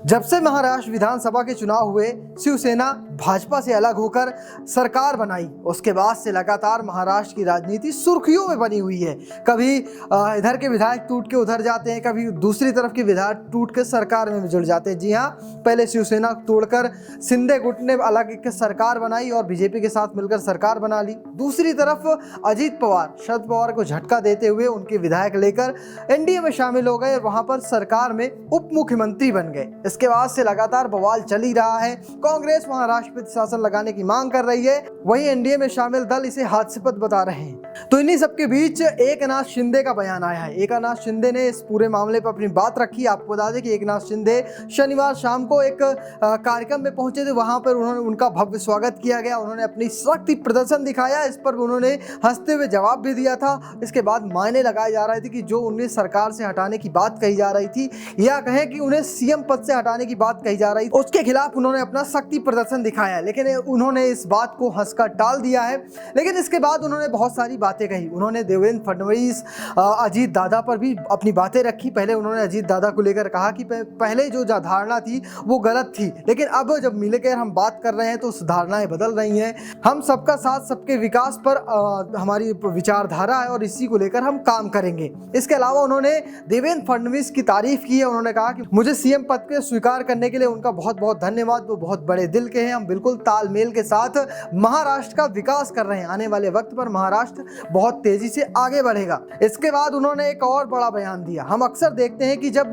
जब से महाराष्ट्र विधानसभा के चुनाव हुए, शिवसेना भाजपा से अलग होकर सरकार बनाई, उसके बाद से लगातार महाराष्ट्र की राजनीति सुर्खियों में बनी हुई है। कभी इधर के विधायक टूट के उधर जाते हैं, कभी दूसरी तरफ के विधायक टूट के सरकार में जुड़ जाते हैं। जी हाँ, पहले शिवसेना तोड़कर शिंदे गुट ने अलग एक सरकार बनाई और बीजेपी के साथ मिलकर सरकार बना ली। दूसरी तरफ अजीत पवार शरद पवार को झटका देते हुए उनके विधायक लेकर एनडीए में शामिल हो गए और वहां पर सरकार में उप मुख्यमंत्री बन गए। इसके बाद से लगातार बवाल चल ही रहा है। कांग्रेस वहां राष्ट्रपति शासन लगाने की मांग कर रही है, वहीं एनडीए में शामिल दल इसे हास्यास्पद बता रहे हैं। तो इन्हीं सबके बीच एकनाथ शिंदे का बयान आया है। एकनाथ शिंदे ने इस पूरे मामले पर अपनी बात रखी। आपको बता दें कि एकनाथ शिंदे शनिवार शाम को एक कार्यक्रम में पहुंचे थे, वहां पर उनका भव्य स्वागत किया गया। उन्होंने अपनी शक्ति प्रदर्शन दिखाया, इस पर उन्होंने हंसते हुए जवाब भी दिया था। इसके बाद मायने लगाए जा रहे थे कि जो उन्हें सरकार से हटाने की बात कही जा रही थी या कहें कि उन्हें सीएम पद से हटाने की बात कही जा रही थी, उसके खिलाफ उन्होंने अपना शक्ति प्रदर्शन दिखाया, लेकिन उन्होंने इस बात को हंसकर टाल दिया है। लेकिन इसके बाद उन्होंने बहुत सारी बातें कही। उन्होंने देवेंद्र फडणवीस, अजीत दादा पर भी अपनी बातें रखी। पहले उन्होंने अजीत दादा को लेकर कहा कि पहले जो धारणा थी वो गलत थी, लेकिन अब जब मिलकर हम बात कर रहे हैं तो उस धारणाएं बदल रही हैं। हम सबका साथ सबके विकास पर हमारी विचारधारा है और इसी को लेकर हम काम करेंगे। इसके अलावा उन्होंने देवेंद्र फडणवीस की तारीफ की है। उन्होंने कहा कि मुझे सीएम पद के स्वीकार करने के लिए उनका बहुत बहुत धन्यवाद, वो बहुत बड़े दिल के हैं। हम बिल्कुल तालमेल के साथ महाराष्ट्र का विकास कर रहे हैं। आने वाले वक्त पर महाराष्ट्र बहुत तेजी से आगे बढ़ेगा। इसके बाद उन्होंने एक और बड़ा बयान दिया। हम अक्सर देखते हैं कि जब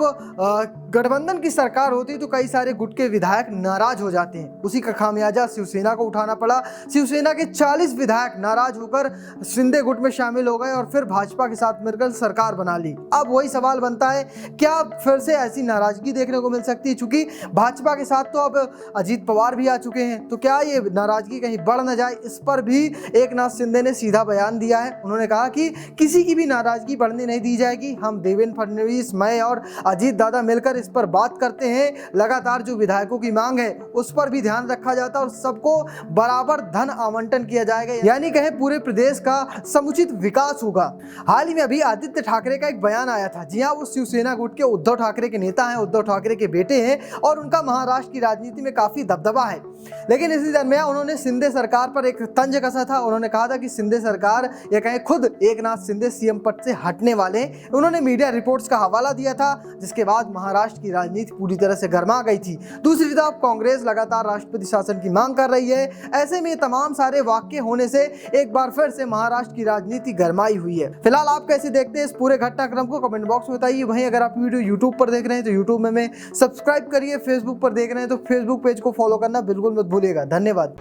गठबंधन की सरकार होती है तो कई सारे गुट के विधायक नाराज हो जाते हैं। उसी का खामियाजा शिवसेना को उठाना पड़ा। शिवसेना के 40 विधायक नाराज होकर शिंदे गुट में शामिल हो गए और फिर भाजपा के साथ मिलकर सरकार बना ली। अब वही सवाल बनता है, क्या फिर से ऐसी नाराजगी देखने को मिल सकती है? चूंकि भाजपा के साथ तो अब अजीत पवार भी आ चुके हैं, तो क्या ये नाराजगी कहीं बढ़ न जाए? इस पर भी एकनाथ शिंदे ने सीधा बयान दिया है। उन्होंने कहा कि किसी की भी नाराजगी बढ़ने नहीं दी जाएगी। हम देवेंद्र फडणवीस, मैं और अजीत दादा मिलकर इस पर बात करते हैं। लगातार जो विधायकों की मांग है उस पर भी ध्यान रखा जाता है और सबको बराबर धन आवंटन किया जाएगा, यानी कहे पूरे प्रदेश का समुचित विकास होगा। हाल ही में अभी आदित्य ठाकरे का एक बयान आया था। जी हाँ, वो शिवसेना गुट के उद्धव ठाकरे के नेता हैं, उद्धव ठाकरे के बेटे हैं और उनका महाराष्ट्र की राजनीति में काफी दबदबा है। लेकिन इसी दरमियान उन्होंने शिंदे सरकार पर एक तंज कसा था। उन्होंने कहा था कि शिंदे सरकार या कहें खुद एकनाथ शिंदे सीएम पद से हटने वाले हैं। उन्होंने मीडिया रिपोर्ट्स का हवाला दिया था, जिसके बाद महाराष्ट्र की राजनीति पूरी तरह से गर्मा गई थी। दूसरी तरफ कांग्रेस लगातार राष्ट्रपति शासन की मांग कर रही है। ऐसे में तमाम सारे वाक्य होने से एक बार फिर से महाराष्ट्र की राजनीति गरमाई हुई है। फिलहाल आप कैसे देखते हैं इस पूरे घटनाक्रम को, कमेंट बॉक्स में बताइए। वहीं अगर आप वीडियो यूट्यूब पर देख रहे हैं तो यूट्यूब में सब्सक्राइब करिए, फेसबुक पर देख रहे हैं तो फेसबुक पेज को फॉलो करना बिल्कुल मत भूलिएगा। धन्यवाद।